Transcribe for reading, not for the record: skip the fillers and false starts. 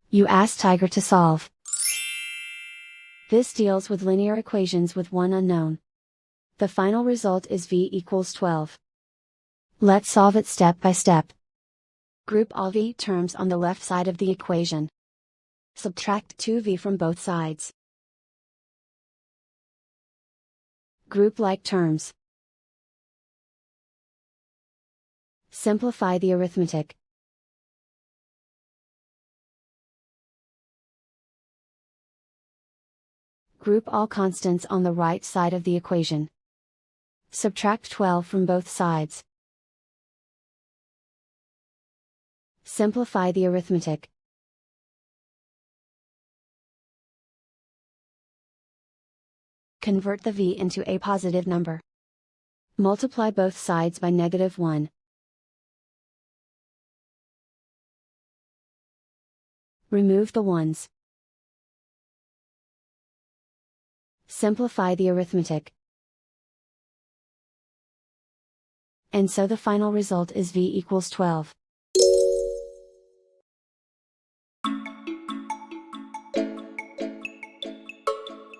You ask Tiger to solve. This deals with linear equations with one unknown. The final result is v=12. Let's solve it step by step. Group all v terms on the left side of the equation. Subtract 2v from both sides. Group like terms. Simplify the arithmetic. Group all constants on the right side of the equation. Subtract 12 from both sides. Simplify the arithmetic. Convert the v into a positive number. Multiply both sides by -1. Remove the ones. Simplify the arithmetic. And so the final result is v=12.